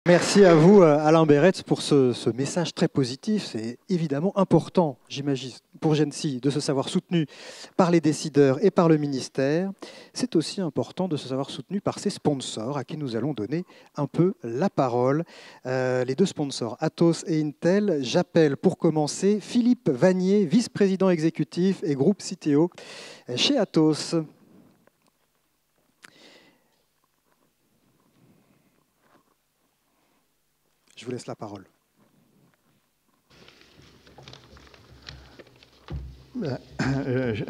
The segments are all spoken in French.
Merci à vous, Alain Béretz, pour ce message très positif. C'est évidemment important, j'imagine, pour Gensi de se savoir soutenu par les décideurs et par le ministère. C'est aussi important de se savoir soutenu par ses sponsors, à qui nous allons donner un peu la parole. Les deux sponsors, Atos et Intel. J'appelle pour commencer Philippe Vanier, vice-président exécutif et groupe CTO chez Atos. Je vous laisse la parole.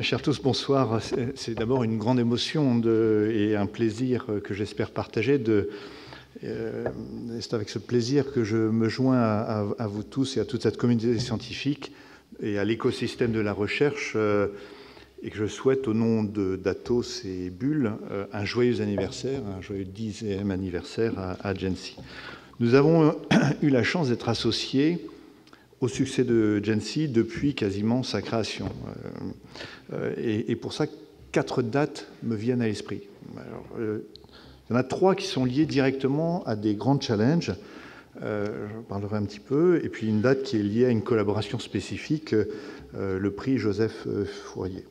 Chers tous, bonsoir. C'est d'abord une grande émotion et un plaisir que j'espère partager. C'est avec ce plaisir que je me joins à vous tous et à toute cette communauté scientifique et à l'écosystème de la recherche et que je souhaite, au nom d'Atos et Bull, un joyeux anniversaire, un joyeux 10e anniversaire à Gensi. Nous avons eu la chance d'être associés au succès de Gensi depuis quasiment sa création. Et pour ça, 4 dates me viennent à l'esprit. Il y en a 3 qui sont liées directement à des grands challenges. J'en parlerai un petit peu. Et puis une date qui est liée à une collaboration spécifique, le prix Joseph Fourier.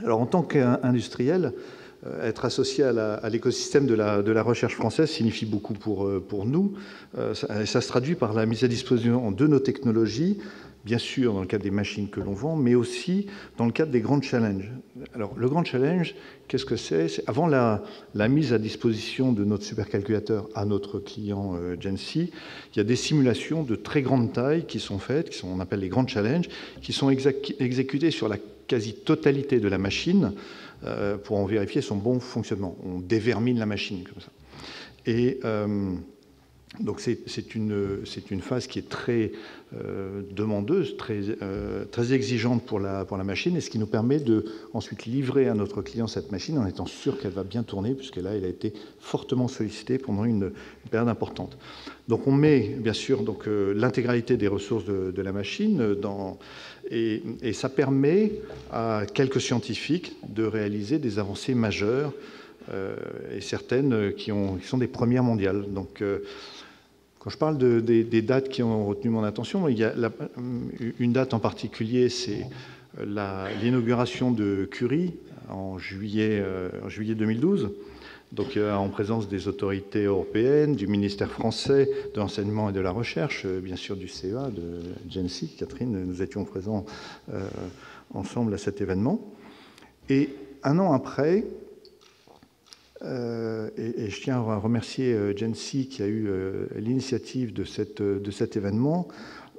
Alors en tant qu'industriel, être associé à l'écosystème de la recherche française signifie beaucoup pour nous. Ça se traduit par la mise à disposition de nos technologies, bien sûr dans le cadre des machines que l'on vend, mais aussi dans le cadre des grands challenges. Alors le grand challenge, qu'est-ce que c'est? Avant la mise à disposition de notre supercalculateur à notre client Gensi, il y a des simulations de très grande taille qui sont faites, on appelle les grands challenges, qui sont exécutées sur la quasi-totalité de la machine, pour en vérifier son bon fonctionnement. On dévermine la machine comme ça. Et donc c'est une phase qui est très demandeuse, très exigeante pour la machine, et ce qui nous permet de ensuite livrer à notre client cette machine en étant sûr qu'elle va bien tourner, puisque là, elle a été fortement sollicitée pendant une période importante. Donc on met bien sûr l'intégralité des ressources de la machine et ça permet à quelques scientifiques de réaliser des avancées majeures et certaines qui sont des premières mondiales. Donc quand je parle des dates qui ont retenu mon attention, il y a une date en particulier, c'est l'inauguration de Curie en juillet 2012. Donc en présence des autorités européennes, du ministère français de l'enseignement et de la recherche, bien sûr du CEA, de Gensi, Catherine, nous étions présents ensemble à cet événement. Et un an après, et je tiens à remercier Gensi qui a eu l'initiative de cet événement,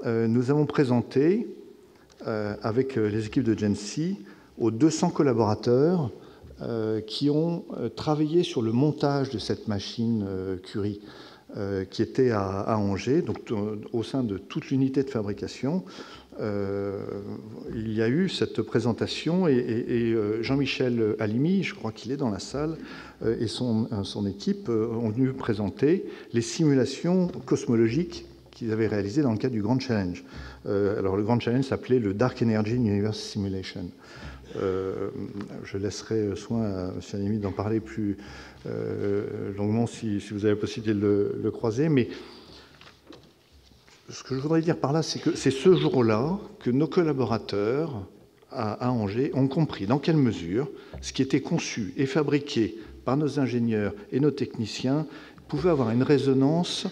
nous avons présenté avec les équipes de Gensi aux 200 collaborateurs qui ont travaillé sur le montage de cette machine Curie qui était à Angers, donc au sein de toute l'unité de fabrication. Il y a eu cette présentation et Jean-Michel Halimi, je crois qu'il est dans la salle, et son équipe ont venu présenter les simulations cosmologiques qu'ils avaient réalisées dans le cadre du Grand Challenge. Alors le Grand Challenge s'appelait le Dark Energy Universe Simulation. Je laisserai soin à M. Halimi d'en parler plus longuement si vous avez la possibilité de le croiser. Mais ce que je voudrais dire par là, c'est que c'est ce jour-là que nos collaborateurs à Angers ont compris dans quelle mesure ce qui était conçu et fabriqué par nos ingénieurs et nos techniciens pouvait avoir une résonance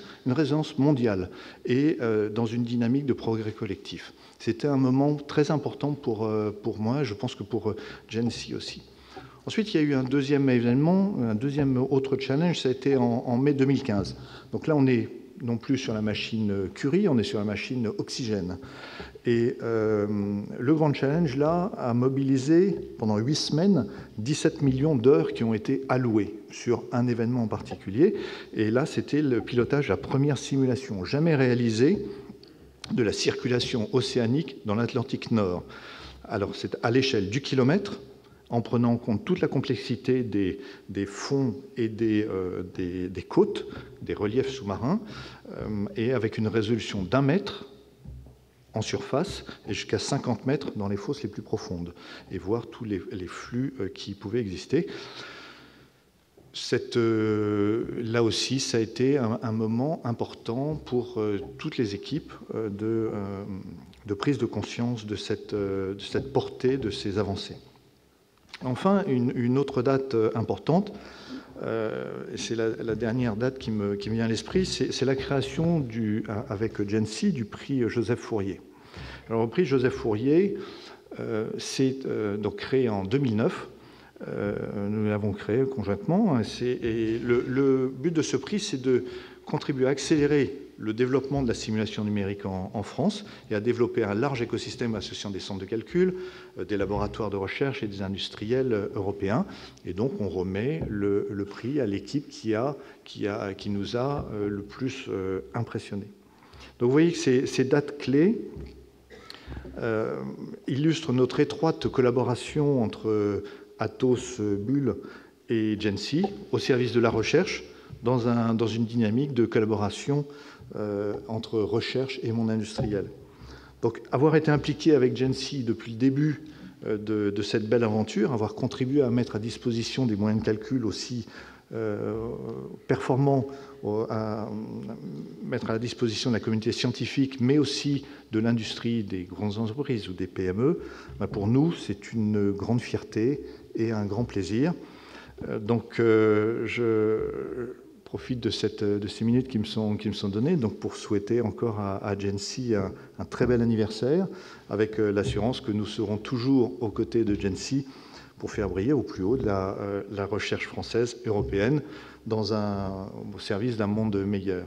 mondiale et dans une dynamique de progrès collectif. C'était un moment très important pour moi, je pense que pour Gensi aussi. Ensuite, il y a eu un deuxième événement, un deuxième autre challenge, ça a été en mai 2015. Donc là, on est non plus sur la machine Curie, on est sur la machine Oxygène. Et le Grand Challenge, là, a mobilisé pendant 8 semaines 17 millions d'heures qui ont été allouées sur un événement en particulier. Et là, c'était le pilotage de la première simulation jamais réalisée de la circulation océanique dans l'Atlantique Nord. Alors, c'est à l'échelle du kilomètre, en prenant en compte toute la complexité des fonds et des côtes, des reliefs sous-marins, et avec une résolution d'1 mètre en surface et jusqu'à 50 mètres dans les fosses les plus profondes, et voir tous les flux qui pouvaient exister. Là aussi, ça a été un moment important pour toutes les équipes de prise de conscience de cette portée, de ces avancées. Enfin, une autre date importante, c'est la dernière date qui me vient à l'esprit, c'est la création, avec Gensi, du prix Joseph Fourier. Alors, le prix Joseph Fourier, c'est donc créé en 2009. Nous l'avons créé conjointement. Et le but de ce prix, c'est de contribuer à accélérer le développement de la simulation numérique en France et à développer un large écosystème associant des centres de calcul, des laboratoires de recherche et des industriels européens. Et donc, on remet le prix à l'équipe qui nous a le plus impressionnés. Donc, vous voyez que ces dates clés illustrent notre étroite collaboration entre Atos, Bull et Gensi au service de la recherche dans une dynamique de collaboration entre recherche et monde industriel. Donc, avoir été impliqué avec Gensi depuis le début de cette belle aventure, avoir contribué à mettre à disposition des moyens de calcul aussi performants, à mettre à la disposition de la communauté scientifique, mais aussi de l'industrie, des grandes entreprises ou des PME, pour nous, c'est une grande fierté et un grand plaisir. Donc, je profite de ces minutes qui me sont données pour souhaiter encore à Gensi un très bel anniversaire, avec l'assurance que nous serons toujours aux côtés de Gensi pour faire briller au plus haut de la recherche française, européenne, au service d'un monde meilleur.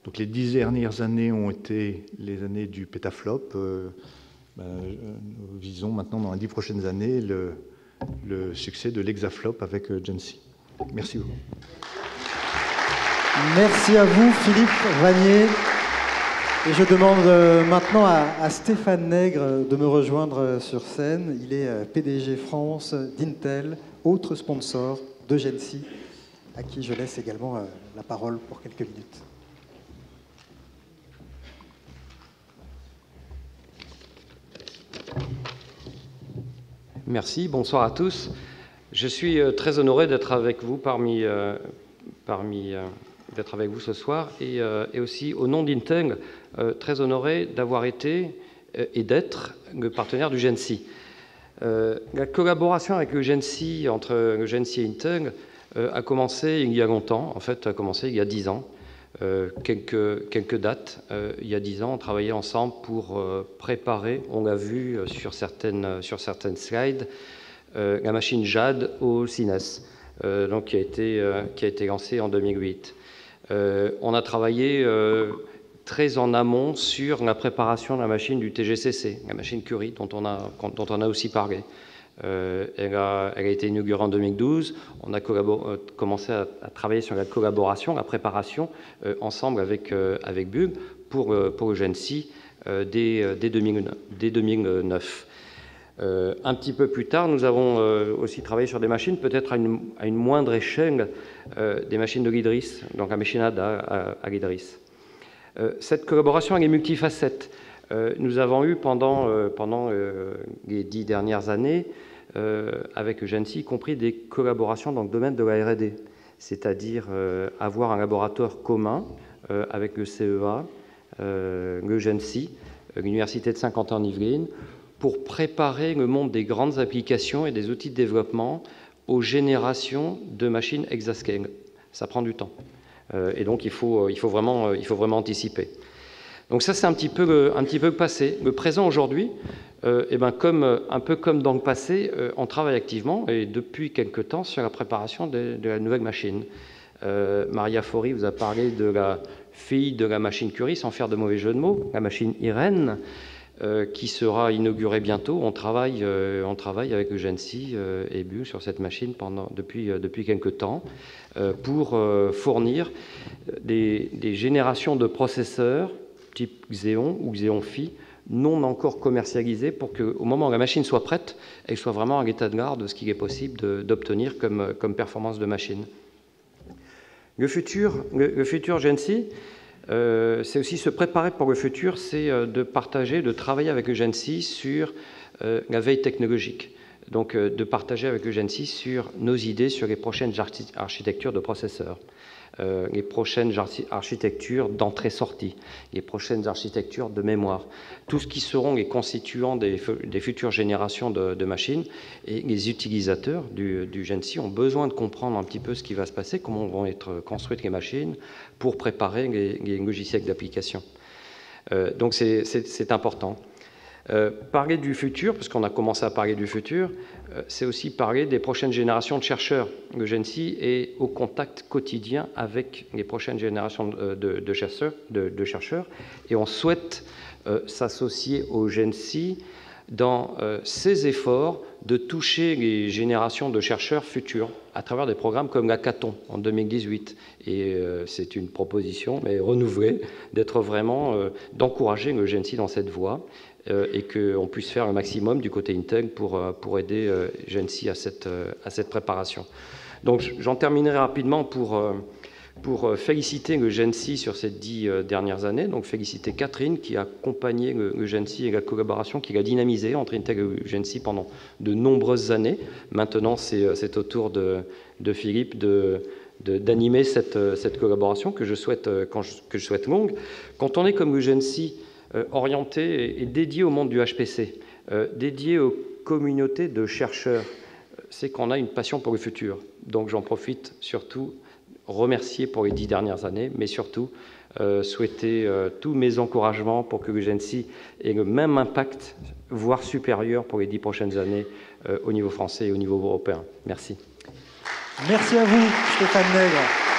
Donc, les 10 dernières années ont été les années du pétaflop. Nous visons maintenant, dans les 10 prochaines années, le succès de l'hexaflop avec Gensi. Merci beaucoup. Merci à vous, Philippe Vanier. Et je demande maintenant à Stéphane Nègre de me rejoindre sur scène. Il est PDG France d'Intel, autre sponsor de Gensi, à qui je laisse également la parole pour quelques minutes. Merci, bonsoir à tous. Je suis très honoré d'être avec vous d'être avec vous ce soir et aussi au nom d'Intel, très honoré d'avoir été et d'être le partenaire du Gensi. La collaboration avec le Gensi, entre le Gensi et Intel, a commencé il y a longtemps, en fait, a commencé il y a 10 ans. Quelques dates. Il y a 10 ans, on travaillait ensemble pour préparer, on l'a vu sur certaines slides, la machine JAD au CINES, donc qui a été lancée en 2008. On a travaillé très en amont sur la préparation de la machine du TGCC, la machine Curie, dont on a aussi parlé. Elle a été inaugurée en 2012. On a commencé à travailler sur la collaboration, la préparation, ensemble avec Bull pour le Gensi dès 2009. Un petit peu plus tard, nous avons aussi travaillé sur des machines, peut-être à une moindre échelle, des machines de l'IDRIS, donc la machine à l'IDRIS. Cette collaboration elle est multifacette. Nous avons eu pendant les 10 dernières années, avec Gensi, y compris des collaborations dans le domaine de la R&D, c'est-à-dire avoir un laboratoire commun avec le CEA, le Gensi, l'Université de Saint-Quentin-en-Yvelines, pour préparer le monde des grandes applications et des outils de développement aux générations de machines exascale. Ça prend du temps. Et donc, il faut vraiment anticiper. Donc ça, c'est un petit peu le passé. Le présent, aujourd'hui, un peu comme dans le passé, on travaille activement, et depuis quelque temps, sur la préparation de la nouvelle machine. Maria Fori vous a parlé de la fille de la machine Curie, sans faire de mauvais jeu de mots, la machine Irène, qui sera inaugurée bientôt. On travaille avec le Gensi et Bull sur cette machine depuis quelque temps pour fournir des générations de processeurs type Xeon ou Xeon Phi non encore commercialisés pour qu'au moment où la machine soit prête, elle soit vraiment à l'état de l'art de ce qu'il est possible d'obtenir comme performance de machine. Le futur Gensi, c'est aussi se préparer pour le futur, c'est de partager, de travailler avec le Gensi sur la veille technologique. donc de partager avec le GENSI sur nos idées sur les prochaines architectures de processeurs, les prochaines architectures d'entrée-sortie, les prochaines architectures de mémoire, tout ce qui seront les constituants des futures générations de machines. Et les utilisateurs du GENSI ont besoin de comprendre un petit peu ce qui va se passer, comment vont être construites les machines pour préparer les logiciels d'application. Donc c'est important. Parler du futur, parce qu'on a commencé à parler du futur, c'est aussi parler des prochaines générations de chercheurs. Le GENSI est au contact quotidien avec les prochaines générations de chercheurs, et on souhaite s'associer au GENSI dans ses efforts de toucher les générations de chercheurs futurs à travers des programmes comme l'Hackathon en 2018. Et c'est une proposition, mais renouvelée, d'être vraiment, d'encourager le GENSI dans cette voie, et qu'on puisse faire un maximum du côté Intel pour aider GENSI à cette préparation. Donc j'en terminerai rapidement pour féliciter le GENSI sur ces 10 dernières années, donc féliciter Catherine qui a accompagné le GENSI et la collaboration qu'il a dynamisée entre Intel et le GENSI pendant de nombreuses années. Maintenant, c'est au tour de Philippe d'animer cette collaboration que je souhaite longue. Quand on est comme le GENSI, orienté et dédié au monde du HPC, dédié aux communautés de chercheurs, c'est qu'on a une passion pour le futur. Donc j'en profite surtout remercier pour les 10 dernières années, mais surtout souhaiter tous mes encouragements pour que le GENSI ait le même impact, voire supérieur pour les 10 prochaines années au niveau français et au niveau européen. Merci. Merci à vous, Stéphane Nègre.